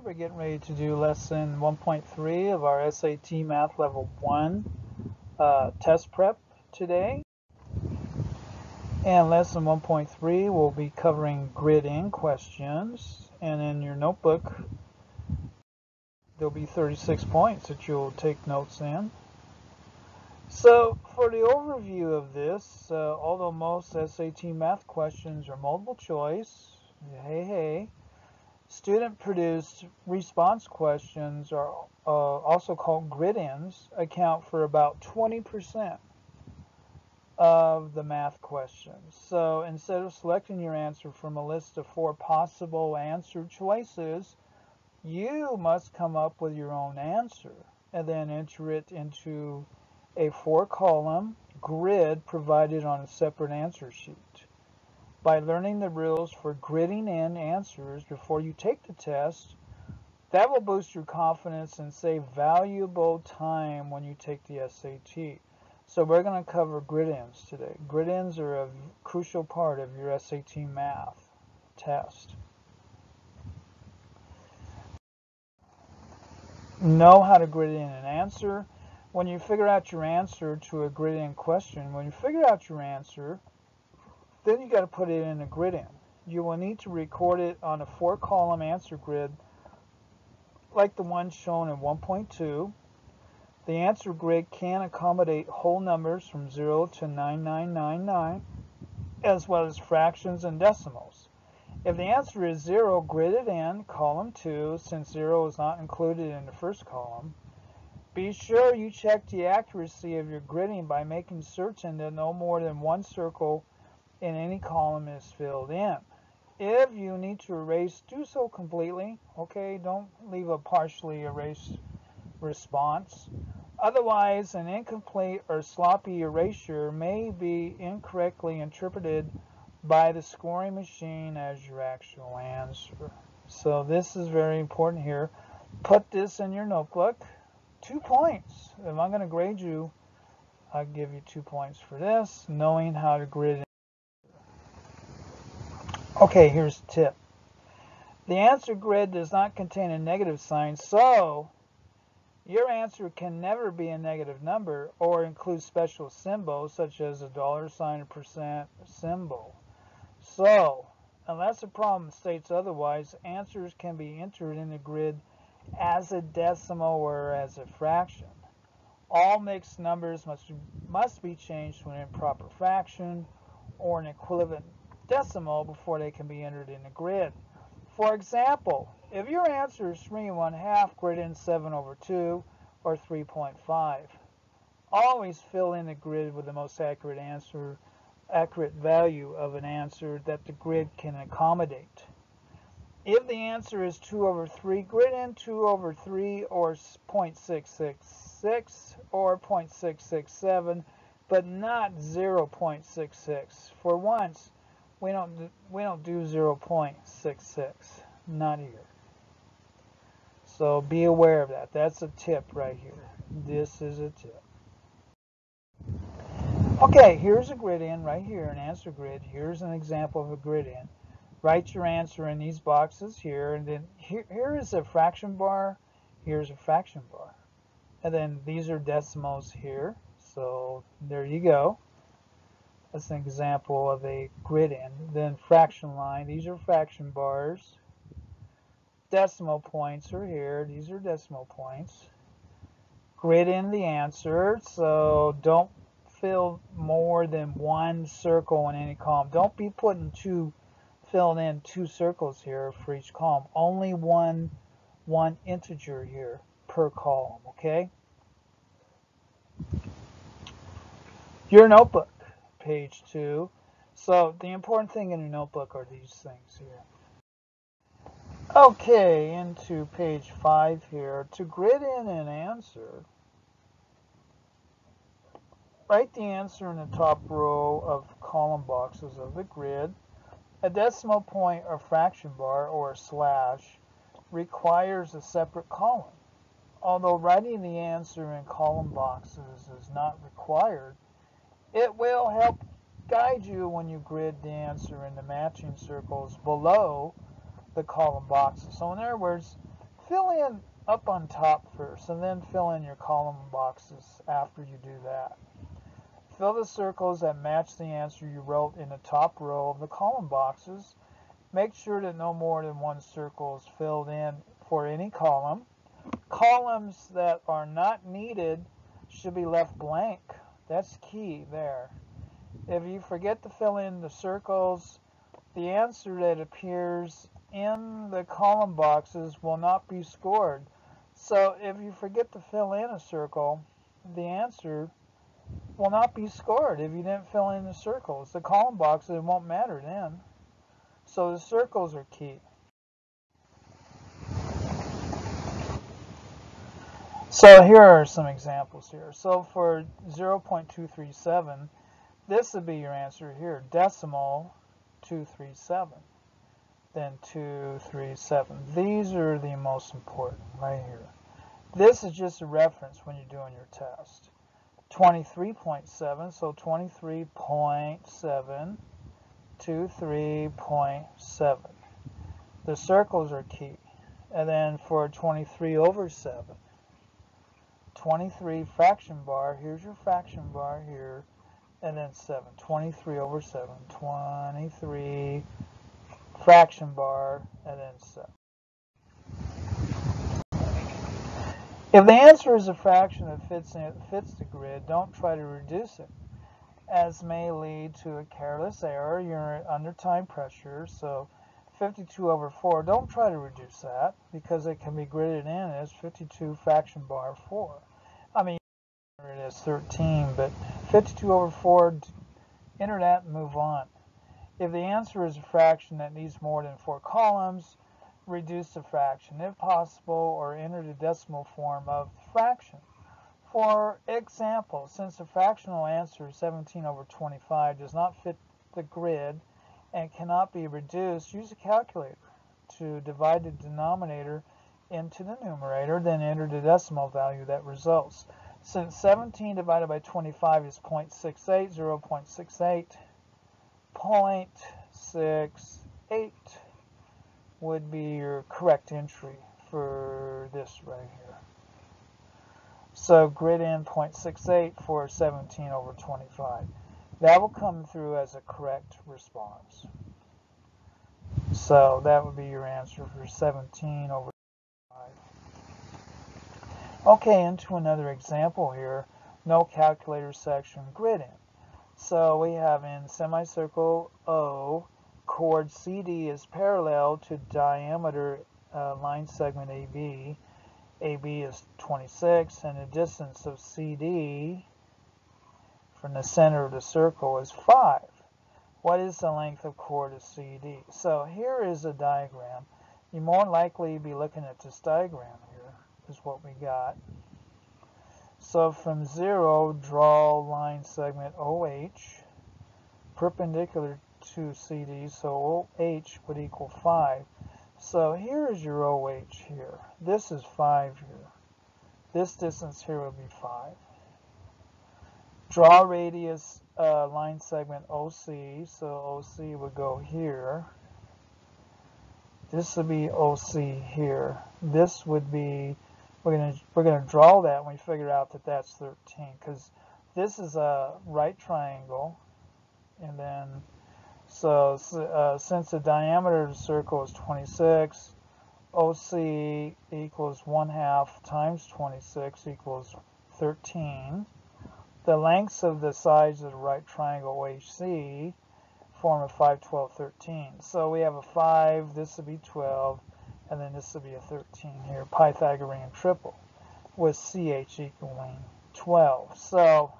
We're getting ready to do lesson 1.3 of our SAT Math Level 1 test prep today. And lesson 1.3 will be covering grid-in questions. And in your notebook, there'll be 36 points that you'll take notes in. So for the overview of this, although most SAT math questions are multiple choice, student-produced response questions are also called grid-ins, account for about 20% of the math questions. So instead of selecting your answer from a list of 4 possible answer choices, you must come up with your own answer and then enter it into a 4-column grid provided on a separate answer sheet. By learning the rules for gridding in answers before you take the test, that will boost your confidence and save valuable time when you take the SAT. So we're going to cover grid-ins today. Grid-ins are a crucial part of your SAT math test. Know how to grid in an answer. When you figure out your answer to a grid-in question, then you got to put it in a grid-in. You will need to record it on a 4-column answer grid like the one shown in 1.2. The answer grid can accommodate whole numbers from 0 to 9999, as well as fractions and decimals. If the answer is 0, grid it in column 2, since 0 is not included in the first column. Be sure you check the accuracy of your gridding by making certain that no more than one circle in any column is filled in. If you need to erase, do so completely. Okay, don't leave a partially erased response. Otherwise, an incomplete or sloppy erasure may be incorrectly interpreted by the scoring machine as your actual answer. So this is very important here. Put this in your notebook. 2 points. If I'm going to grade you, I'll give you 2 points for this, knowing how to grid. Okay, here's the tip. The answer grid does not contain a negative sign, so your answer can never be a negative number or include special symbols such as a $sign or percent symbol. So, unless a problem states otherwise, answers can be entered in the grid as a decimal or as a fraction. All mixed numbers must be changed to an improper fraction or an equivalent decimal before they can be entered in the grid. For example, if your answer is 3 1/2, grid in 7/2 or 3.5. Always fill in the grid with the most accurate value of an answer that the grid can accommodate. If the answer is 2/3, grid in 2/3 or 0.666 or 0.667, but not 0.66. For once, we don't do 0.66, not here. So be aware of that. That's a tip right here. This is a tip. Okay, here's a grid-in right here, an answer grid. Here's an example of a grid-in. Write your answer in these boxes here, and then here is a fraction bar, here's a fraction bar. And then these are decimals here, so there you go. That's an example of a grid-in. Then fraction line, these are fraction bars. Decimal points are here, these are decimal points. Grid in the answer, so don't fill more than one circle in any column. Don't be filling in 2 circles here for each column. Only one integer here per column, okay? Your notebook, page 2. So the important thing in your notebook are these things here. Okay, into page 5 here. To grid in an answer, write the answer in the top row of column boxes of the grid. A decimal point or fraction bar or a slash requires a separate column. Although writing the answer in column boxes is not required, it will help guide you when you grid the answer in the matching circles below the column boxes. So in other words, fill in up on top first, and then fill in your column boxes after you do that. Fill the circles that match the answer you wrote in the top row of the column boxes. Make sure that no more than one circle is filled in for any column. Columns that are not needed should be left blank. That's key there. If you forget to fill in the circles, the answer that appears in the column boxes will not be scored. So if you forget to fill in a circle, the answer will not be scored if you didn't fill in the circles. The column boxes won't matter then. So the circles are key. So here are some examples here. So for 0.237, this would be your answer here, decimal 237, then 237. These are the most important right here. This is just a reference when you're doing your test. 23.7, so 23.7, 23.7. The circles are key. And then for 23 over 7, 23 fraction bar, here's your fraction bar here, and then 7, 23 over 7, 23 fraction bar, and then 7. If the answer is a fraction that fits the grid, don't try to reduce it, as may lead to a careless error. You're under time pressure, so 52 over 4, don't try to reduce that, because it can be gridded in as 52 fraction bar 4. I mean, it is 13, but 52 over 4, enter that and move on. If the answer is a fraction that needs more than 4 columns, reduce the fraction if possible, or enter the decimal form of the fraction. For example, since the fractional answer 17 over 25 does not fit the grid and cannot be reduced, use a calculator to divide the denominator into the numerator, then enter the decimal value that results. Since 17 divided by 25 is 0.68, 0.68, 0.68 would be your correct entry for this right here. So grid in 0.68 for 17 over 25. That will come through as a correct response. So that would be your answer for 17 over 25. Okay, into another example here. No calculator section, grid in. So we have in semicircle O, chord CD is parallel to diameter line segment AB. AB is 26, and the distance of CD from the center of the circle is 5. What is the length of chord of CD? So here is a diagram. You more likely be looking at this diagram here, is what we got. So from 0, draw line segment OH, perpendicular to CD, so OH would equal 5. So here is your OH here. This is 5 here. This distance here would be 5. Draw radius line segment OC, so OC would go here. This would be OC here. This would be, we're gonna draw that when we figure out that that's 13, because this is a right triangle, and then so since the diameter of the circle is 26, OC equals 1/2 times 26 equals 13. The lengths of the sides of the right triangle OHC form a 5, 12, 13. So we have a 5, this would be 12, and then this would be a 13 here, Pythagorean triple, with CH equaling 12. So,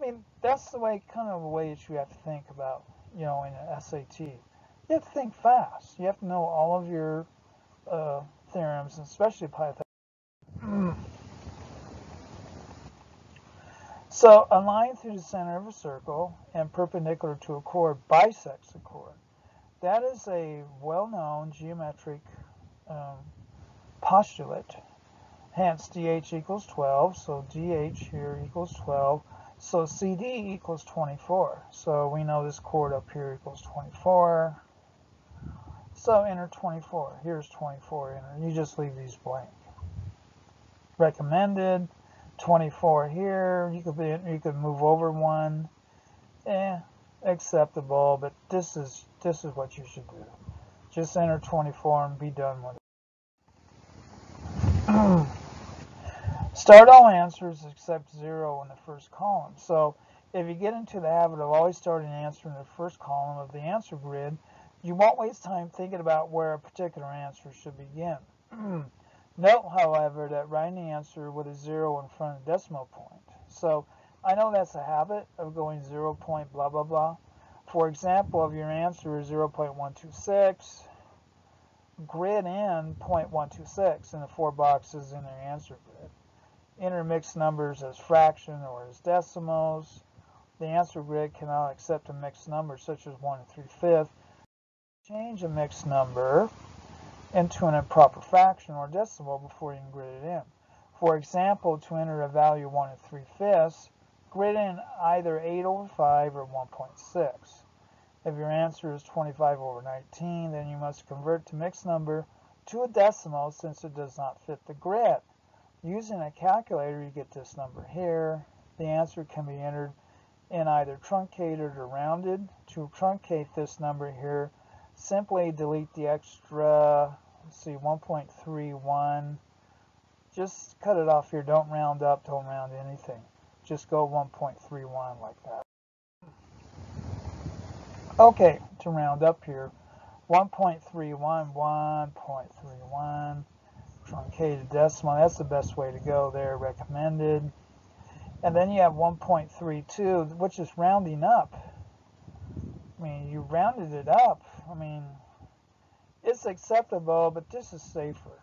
I mean, that's the way, kind of the way that you have to think about, you know, in an SAT. You have to think fast. You have to know all of your theorems, especially Pythagorean. So a line through the center of a circle and perpendicular to a chord bisects a chord. That is a well-known geometric postulate. Hence DH equals 12, so DH here equals 12. So CD equals 24. So we know this chord up here equals 24. So enter 24. Here's 24. Enter. You just leave these blank. Recommended 24 here. You could move over one. Acceptable, but this is what you should do. Just enter 24 and be done with it. Start all answers except 0 in the first column. So if you get into the habit of always starting an answer in the first column of the answer grid, you won't waste time thinking about where a particular answer should begin. Note, however, that writing the answer with a 0 in front of the decimal point. So I know that's a habit of going 0. Blah blah blah. For example, if your answer is 0.126, grid in 0.126 in the 4 boxes in the answer grid. Enter mixed numbers as fraction or as decimals. The answer grid cannot accept a mixed number such as 1 3/5. Change a mixed number into an improper fraction or decimal before you can grid it in. For example, to enter a value of 1 3/5, grid in either 8/5 or 1.6. If your answer is 25/19, then you must convert the mixed number to a decimal since it does not fit the grid. Using a calculator, you get this number here. The answer can be entered in either truncated or rounded. To truncate this number here, simply delete the extra, let's see, 1.31. Just cut it off here. Don't round up, don't round anything. Just go 1.31 like that. Okay, to round up here, 1.31, 1.31, truncated decimal, that's the best way to go there, recommended. And then you have 1.32, which is rounding up. I mean, you rounded it up. I mean, it's acceptable, but this is safer.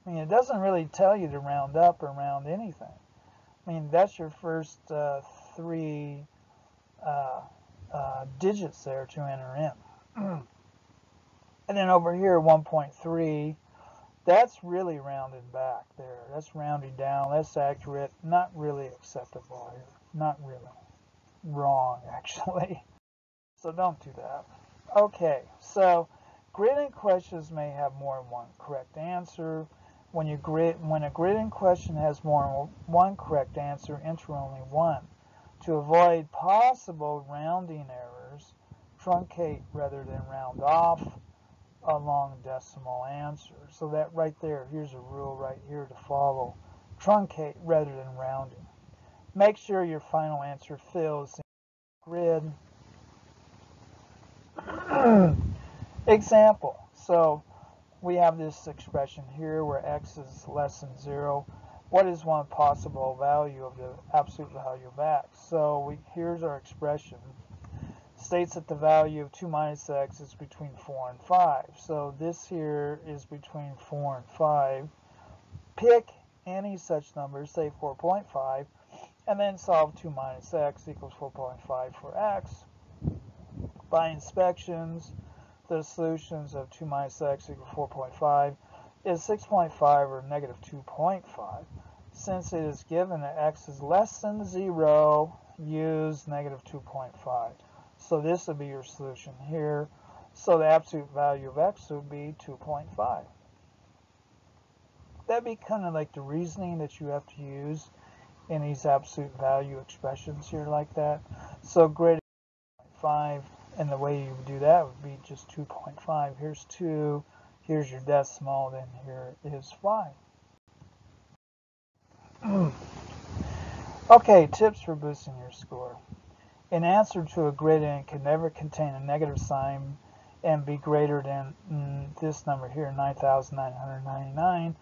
I mean, it doesn't really tell you to round up or round anything. I mean, that's your first 3 digits there to enter in. And then over here, 1.3, that's really rounded back there. That's rounding down. That's accurate. Not really acceptable here. Not really. Wrong, actually. So don't do that. Okay, so grid-in questions may have more than one correct answer. When a grid-in question has more than one correct answer, enter only one. To avoid possible rounding errors, truncate rather than round off a long decimal answer. So that right there, here's a rule right here to follow. Truncate rather than rounding. Make sure your final answer fills the grid. Example. So we have this expression here where x is less than 0. What is one possible value of the absolute value of x? So here's our expression. States that the value of 2 minus x is between 4 and 5. So this here is between 4 and 5. Pick any such number, say 4.5, and then solve 2 minus x equals 4.5 for x. By inspections, the solutions of 2 minus x equals 4.5 is 6.5 or negative 2.5. Since it is given that x is less than 0, use negative 2.5. So this would be your solution here. So the absolute value of x would be 2.5. That'd be kind of like the reasoning that you have to use in these absolute value expressions here like that. So greater than 5, and the way you would do that would be just 2.5. Here's 2, here's your decimal, then here is 5. Okay, tips for boosting your score. An answer to a grid-in can never contain a negative sign and be greater than this number here, 9,999,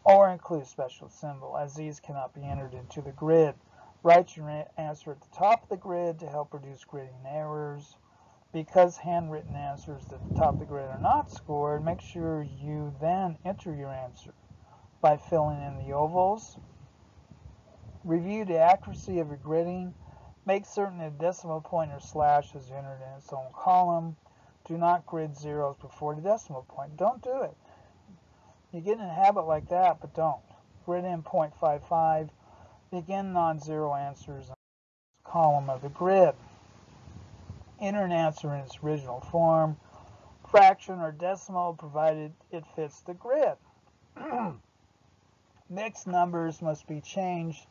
or include a special symbol, as these cannot be entered into the grid. Write your answer at the top of the grid to help reduce gridding errors. Because handwritten answers at the top of the grid are not scored, make sure you then enter your answer by filling in the ovals. Review the accuracy of your gridding. Make certain that decimal point or slash is entered in its own column. Do not grid zeros before the decimal point. Don't do it. You get in a habit like that, but don't. Grid in 0.55. Begin non-zero answers in the column of the grid. Enter an answer in its original form. fraction or decimal provided it fits the grid. Mixed numbers must be changed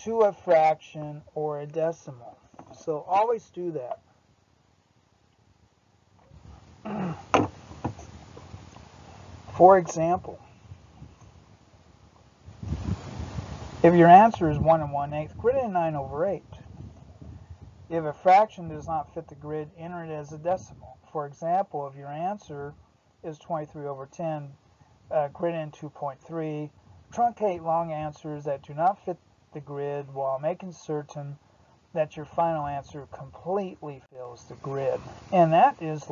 to a fraction or a decimal. So always do that. For example, if your answer is 1 1/8, grid in 9/8. If a fraction does not fit the grid, enter it as a decimal. For example, if your answer is 23/10, grid in 2.3, truncate long answers that do not fit the grid while making certain that your final answer completely fills the grid. And that is